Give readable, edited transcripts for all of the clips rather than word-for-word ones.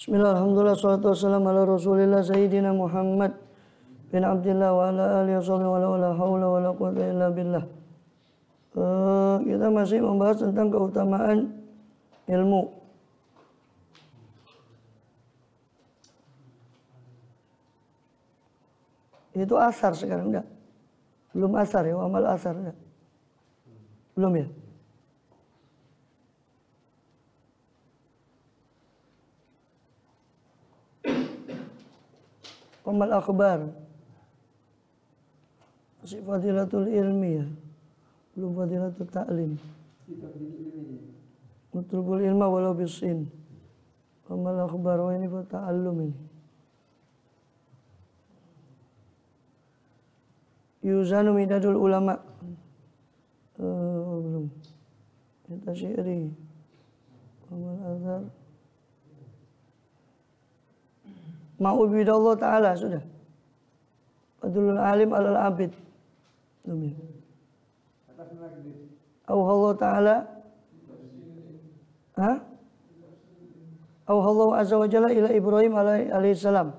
Bismillah, alhamdulillah, salatu wassalamu ala rasulillah sayyidina Muhammad bin Abdillah wa ala alihi wa la hawla wa la quwwata illa billah. Kita masih membahas tentang keutamaan ilmu. Itu asar sekarang enggak? Belum asar ya, amal asar enggak? Belum ya? Amal akhbar. Masih fadilatul ilmi ya. Belum fadilatul ta'lim. Mutlubul ilma walau bisin. Amal akhbar wa ini ta'allum ini. Yuzanu midadul ulama. Belum. Kita syi'ri. Amal azhar. Ma'ubidallah ta'ala sudah. Fadlul alim alal abid. Belum ya. Allah ta'ala. Allah azza wa jalla ila Ibrahim alaihi salam.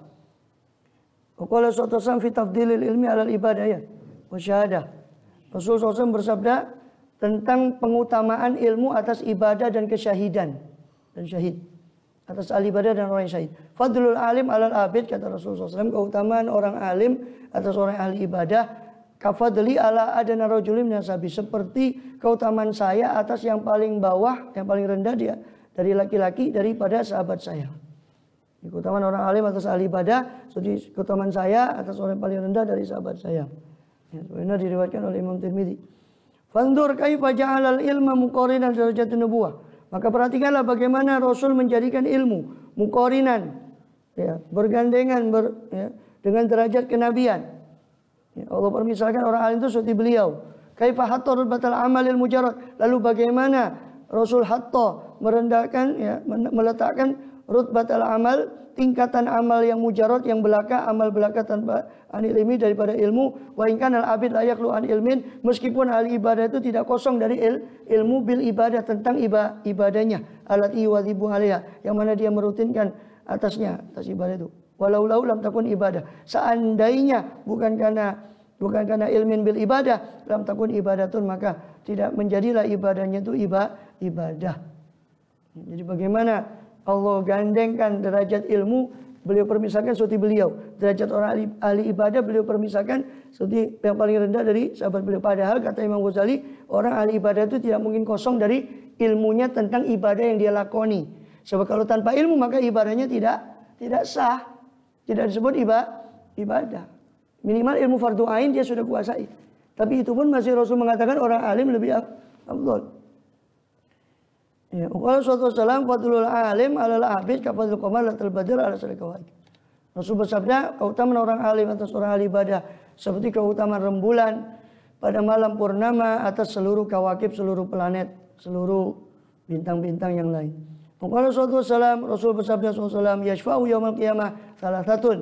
Wa qala sallallahu fi tafdilil ilmi alal ibadah ya. Wa syahadah. Rasulullah SAW bersabda tentang pengutamaan ilmu atas ibadah dan kesyahidan. Dan syahid. Atas ahli ibadah dan orang yang syahid. Fadlul alim alal abid, kata Rasulullah SAW, keutamaan orang alim atas orang ahli ibadah. Kafadli ala adana rajulin min ashabi, seperti keutamaan saya atas yang paling bawah, yang paling rendah dia dari laki-laki daripada sahabat saya. Keutamaan orang alim atas ahli ibadah, seperti keutamaan saya atas orang yang paling rendah dari sahabat saya. Ya, sebenarnya diriwayatkan oleh Imam Tirmidzi. Fandur kaifa ja'alal ilma muqarinan darajatun nubuwah. Maka perhatikanlah bagaimana Rasul menjadikan ilmu muqarinan, ya, bergandengan dengan derajat kenabian. Ya, Allah permisalkan orang alim itu seperti beliau. Kaifa hatta rutbatal amalil mujarrad. Lalu bagaimana Rasul hatta merendahkan, ya, meletakkan rutbatal amal, tingkatan amal yang mujarrad, yang belaka, amal belaka tanpa anil ilmi, daripada ilmu. Wa in kana al abid la yaqlu an ilmin, meskipun ahli ibadah itu tidak kosong dari ilmu bil ibadah, tentang ibadahnya, alat iwadzibu alaiha, yang mana dia merutinkan atas ibadah itu. Walau lam takun ibadah, seandainya bukan karena ilmin bil ibadah, lam takun ibadatun, maka tidak menjadilah ibadahnya itu ibadah. Jadi bagaimana Allah gandengkan derajat ilmu, beliau permisalkan seperti beliau. Derajat orang ahli ibadah beliau permisalkan seperti yang paling rendah dari sahabat beliau. Padahal kata Imam Ghazali, orang ahli ibadah itu tidak mungkin kosong dari ilmunya tentang ibadah yang dia lakoni. Sebab kalau tanpa ilmu maka ibadahnya tidak sah. Tidak disebut ibadah. Minimal ilmu fardu ain dia sudah kuasai. Tapi itu pun masih Rasul mengatakan orang alim lebih afdal. Ya, qala sallallahu alaihi wasallam fadlul alim alal abid kafadlul qamar latal badr ala salikawai. Rasul bersabda, keutamaan orang alim atas orang ahli ibadah seperti keutamaan rembulan pada malam purnama atas seluruh kawakib, seluruh planet, seluruh bintang-bintang yang lain. Qala sallallahu alaihi wasallam, Rasul bersabda sallallahu alaihi wasallam, yashfa'u yaumil qiyamah salasatun.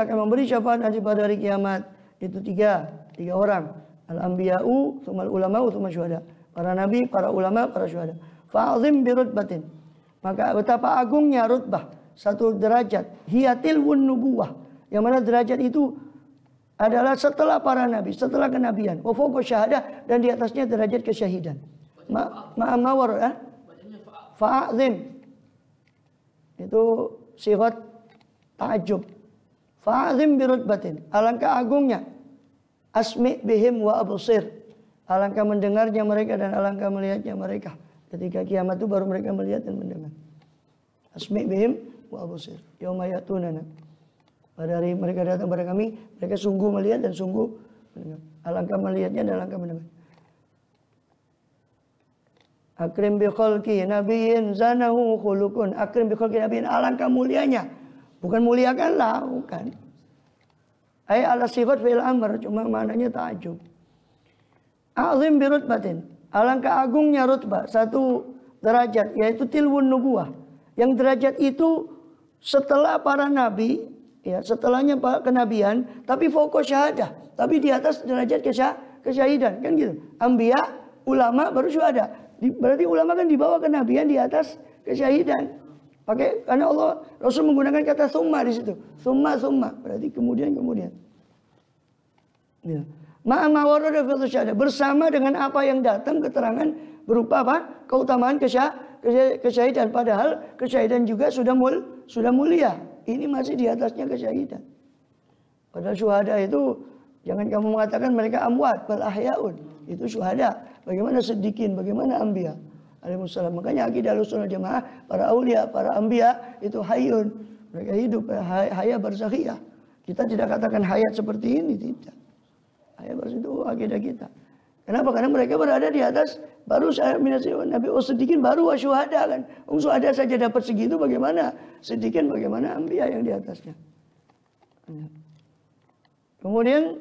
Akan memberi syafaat nanti pada hari kiamat itu tiga orang. Al-anbiya'u, tsummal ulama'u, tsummal syuhada. Para nabi, para ulama, para syuhada. Fa'azim birutbatin. Maka betapa agungnya rutbah, satu derajat. Hiyatil wun nubuwah. Yang mana derajat itu adalah setelah para nabi, setelah kenabian. Wa fawqa syahadah, dan di atasnya derajat kesyahidan. Ma'amawar, fa'azim. Itu sifat ta'ajub. Fa'azim birutbatin. Alangkah agungnya. Asmi bihim wa abusir. Alangkah mendengarnya mereka dan alangkah melihatnya mereka. Ketika kiamat itu baru mereka melihat dan mendengar. Asmi bihim wa abusir. Yauma yatunana. Pada hari mereka datang pada kami, mereka sungguh melihat dan sungguh mendengar. Alangkah melihatnya dan alangkah mendengar. Akrim bi khalqi nabiyyin zanahu khuluqun. Akrim bi khalqi nabiyyin, alangkah mulianya. Bukan muliakanlah, bukan. Ay ala sifat fi'il amr, cuma maknanya ta'ajub. Azim bi rutbatin. Alangkah agungnya rutbah, satu derajat, yaitu tilwun nubuwah. Yang derajat itu setelah para nabi, ya, setelahnya kenabian, tapi fauqa syahadah, tapi di atas derajat kesyahidan, kan gitu. Anbiya, ulama, baru syuhada. Berarti ulama kan di bawah kenabian, di atas kesyahidan. Karena Rasul menggunakan kata summa di situ. Summa, berarti kemudian. Ya. Ma'ama warada fil syahadah, bersama dengan apa yang datang keterangan berupa apa? Keutamaan kesyahidan, padahal kesyahidan juga sudah mulia. Ini masih di atasnya kesyahidan. Padahal syuhada itu jangan kamu mengatakan mereka amwat, bal ahyaun. Itu syuhada. Bagaimana siddiqin, bagaimana anbiya alaihissalam. Makanya akidah Ahlussunnah Jamaah, para aulia, para anbiya itu hayyun. Mereka hidup hayat barzakhiyah. Kita tidak katakan hayat seperti ini, tidak. Hayat barzakhiyah itu akidah kita. Kenapa? Karena mereka berada di atas, baru Nabi siddiqin baru syuhada kan. Syuhada saja dapat segitu, bagaimana siddiqin, bagaimana anbiya yang di atasnya. Kemudian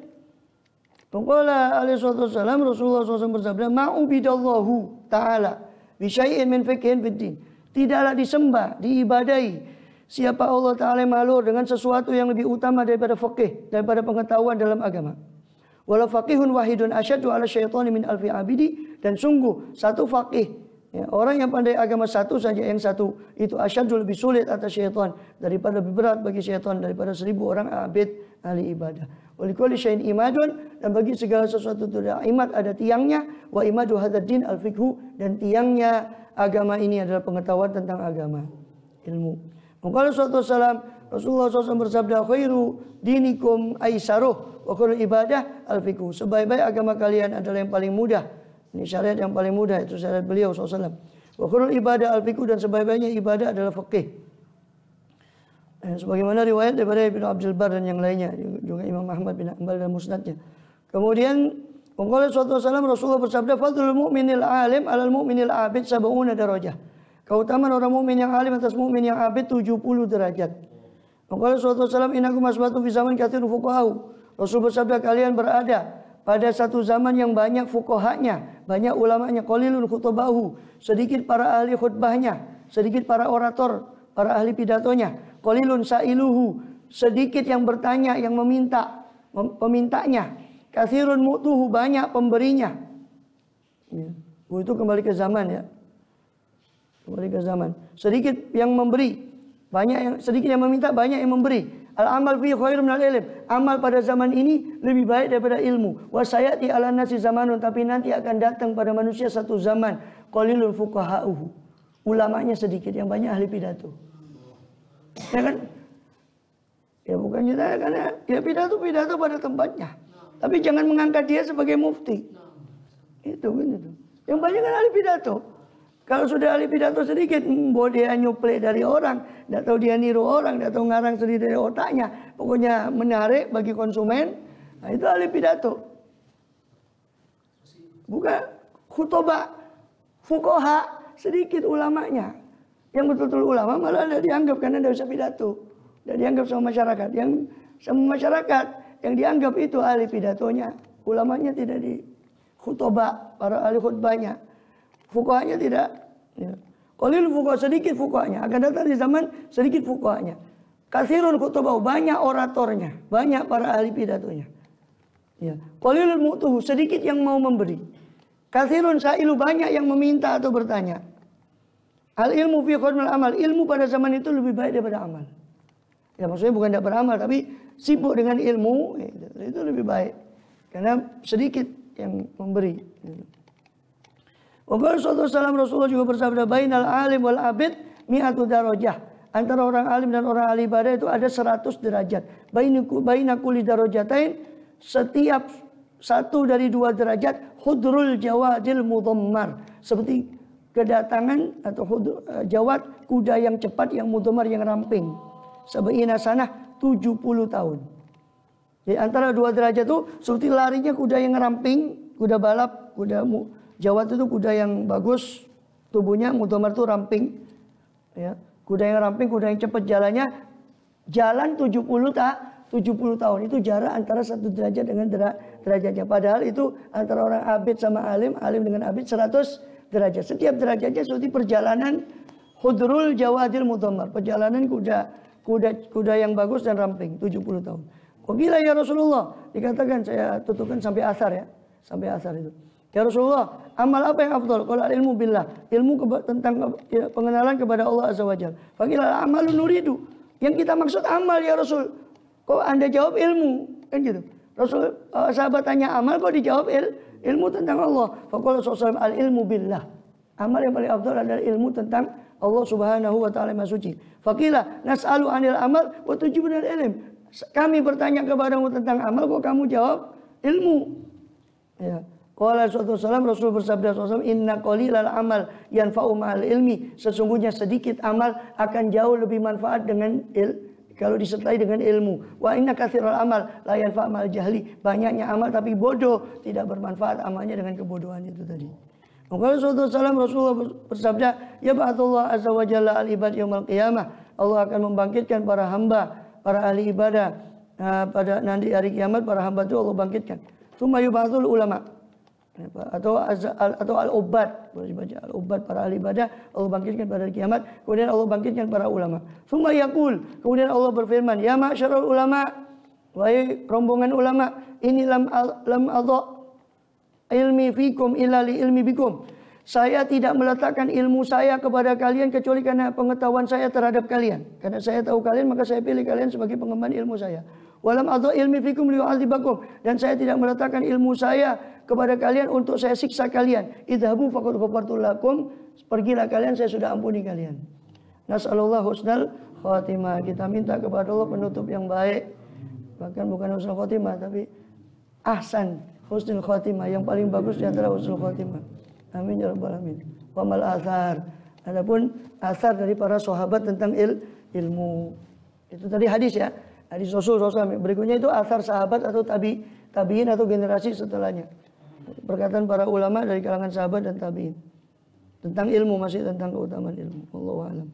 Rasulullah SAW bersabda, ma'ubidallahu ta'ala bisyai'in min fiqhin fiddin. Tidaklah disembah, diibadahi siapa Allah Ta'ala makhluk dengan sesuatu yang lebih utama daripada fikih, daripada pengetahuan dalam agama. Walau faqihun wahidun asyaddu ala syaitani min alfi abidi. Dan sungguh satu faqih, ya, orang yang pandai agama satu saja, yang satu itu asyaddu, lebih sulit atas syaitan, daripada lebih berat bagi syaitan daripada 1000 orang abid ahli ibadah. Walikuli syai'in imadun, dan bagi segala sesuatu itu ada imad, ada tiangnya. Wa imadu hadzal din al-fiqhu, dan tiangnya agama ini adalah pengetahuan tentang agama, ilmu. Maka Rasulullah SAW bersabda, khairu dinikum aisaruh wa khairu ibadah al-fiqhu. Sebaik-baik agama kalian adalah yang paling mudah. Ini syariat yang paling mudah, itu syariat beliau SAW. Wa khairu ibadah al-fiqhu, dan sebaik-baiknya ibadah adalah fikih. Sebagaimana riwayat daripada Ibnu Abdul Bar dan yang lainnya, juga Imam Ahmad bin Hanbal dan musnadnya. Kemudian Rasulullah bersabda, fadlul mu'minil alim alal mu'minil abid sab'una darajah. Keutamaan orang mukmin yang alim atas mukmin yang abid 70 derajat. Maka Rasulullah innakum asbatu fi zaman katsirun fuqaha. Rasul bersabda, kalian berada pada satu zaman yang banyak fuqahanya, banyak ulamanya, qalilun khutubahu, sedikit para ahli khutbahnya, sedikit para orator, para ahli pidatonya, qalilun sailuhu, sedikit yang bertanya, yang pemintanya, katsirun mu'tuhu, banyak pemberinya. Ya. Itu kembali ke zaman, ya. Kembali ke zaman. Sedikit yang memberi, sedikit yang meminta, banyak yang memberi. Al-amal fi khairum minal ilm. Amal pada zaman ini lebih baik daripada ilmu. Wa sayati 'alan nasi zamanun, tapi nanti akan datang pada manusia satu zaman, qalilul fuqaha'uhu. Ulamanya sedikit, yang banyak ahli pidato. Ya kan? Ya bukannya karena ya pidato pada tempatnya. Tapi jangan mengangkat dia sebagai mufti. Itu kan itu. Yang banyak kan ahli pidato. Kalau sudah ahli pidato sedikit, dia nyuplai dari orang, tidak tahu dia niru orang, tidak tahu ngarang sendiri dari otaknya. Pokoknya menarik bagi konsumen. Nah, itu ahli pidato. Bukan khutbah, fuqaha, sedikit ulamanya. Yang betul-betul ulama malah tidak dianggap karena tidak bisa pidato. Tidak dianggap sama masyarakat. Yang sama masyarakat yang dianggap itu ahli pidatonya. Ulamanya tidak di khutbah, para ahli khutbahnya. Fuqahanya tidak. Ya. Qalil fuqah, sedikit fuqahnya. Akan datang di zaman sedikit fuqahnya. Katsirun khutbah, banyak oratornya, banyak para ahli pidatonya. Ya. Qalilul mu'tuhu, sedikit yang mau memberi. Katsirun sailu, banyak yang meminta atau bertanya. Al ilmu fi khairimil amal, ilmu pada zaman itu lebih baik daripada amal. Ya maksudnya bukan tidak beramal, tapi sibuk dengan ilmu itu lebih baik. Karena sedikit yang memberi. Rasulullah juga bersabda, bainal alim wal abid mi'atu darajah. Antara orang alim dan orang ahli ibadah itu ada 100 derajat. Baina kulli darajatain, setiap satu dari 2 derajat, hudrul jawadil mudhammar, seperti kedatangan atau jawad, kuda yang cepat, yang mudhammar, yang ramping. Sabiina sanah, 70 tahun. Jadi antara 2 derajat itu seperti larinya kuda yang ramping, kuda balap, jawad itu kuda yang bagus tubuhnya, mudhammar itu ramping. Ya, kuda yang ramping, kuda yang cepat jalannya, jalan 70 tahun. Itu jarak antara 1 derajat dengan derajatnya. Padahal itu antara orang abid sama alim, alim dengan abid 100 derajat. Setiap derajatnya seperti perjalanan hudrul jawadil mudhammar, perjalanan kuda yang bagus dan ramping 70 tahun. Qila ya Rasulullah, dikatakan, saya tutupkan sampai asar ya, sampai asar itu. Ya Rasulullah, amal apa yang afdal? Qala ilmu billah, ilmu tentang pengenalan kepada Allah Azza wa Jalla. Faqila amalu nuridu, yang kita maksud amal ya Rasul. Kok Anda jawab ilmu? Kan gitu. Rasul, sahabat tanya amal, kok dijawab ilmu tentang Allah. Faqala sallallahu al ilmu billah, amal yang paling afdal adalah ilmu tentang Allah Subhanahu wa taala Maha Suci. Faqila nas'alu anil amal wa tujibuna al ilm. Kami bertanya kepadamu tentang amal, kok kamu jawab ilmu. Ya. Qala sallallahu Rasul bersabda sallallahu inna qalilal amal yanfa'u ma'al ilmi. Sesungguhnya sedikit amal akan jauh lebih manfaat dengan kalau disertai dengan ilmu. Wa inna katsiral amal la yanfa' ma'al jahli. Banyaknya amal tapi bodoh, tidak bermanfaat amalnya dengan kebodohan itu tadi. Qala sallallahu Rasulullah bersabda, ya ba'atullah azza wa jalla al ibad yaumil qiyamah. Allah akan membangkitkan para hamba, para ahli ibadah pada nanti hari kiamat. Para hamba itu Allah bangkitkan. Tsumma yub'atsul ulama. Atau al-ubad, boleh dibaca al-ubad, para ahli ibadah Allah bangkitkan pada hari kiamat. Kemudian Allah bangkitkan para ulama. Tsumma yaqul, kemudian Allah berfirman, ya ma'syarul ulama, wahai rombongan ulama, ini lam adha ilmi fikum illa li ilmi bikum. Saya tidak meletakkan ilmu saya kepada kalian kecuali karena pengetahuan saya terhadap kalian. Karena saya tahu kalian, maka saya pilih kalian sebagai pengemban ilmu saya. Walam adha ilmi fikum liyu'adzibakum, dan saya tidak meletakkan ilmu saya kepada kalian untuk saya siksa kalian. Idhabu faqad ghafartu lakum, pergilah kalian, saya sudah ampuni kalian. Nas'alullah husnal khatimah. Kita minta kepada Allah penutup yang baik. Bahkan bukan husnul khatimah tapi ahsan, husnul khatimah, yang paling bagus di antara husnul khatimah. Amin ya rabbal alamin. Wa mal athar. Adapun asar dari para sahabat tentang ilmu. Itu tadi hadis ya. Hadis Rasul. Berikutnya itu asar sahabat atau tabi'in atau generasi setelahnya. Perkataan para ulama dari kalangan sahabat dan tabi'in tentang ilmu, masih tentang keutamaan ilmu. Wallahu a'lam.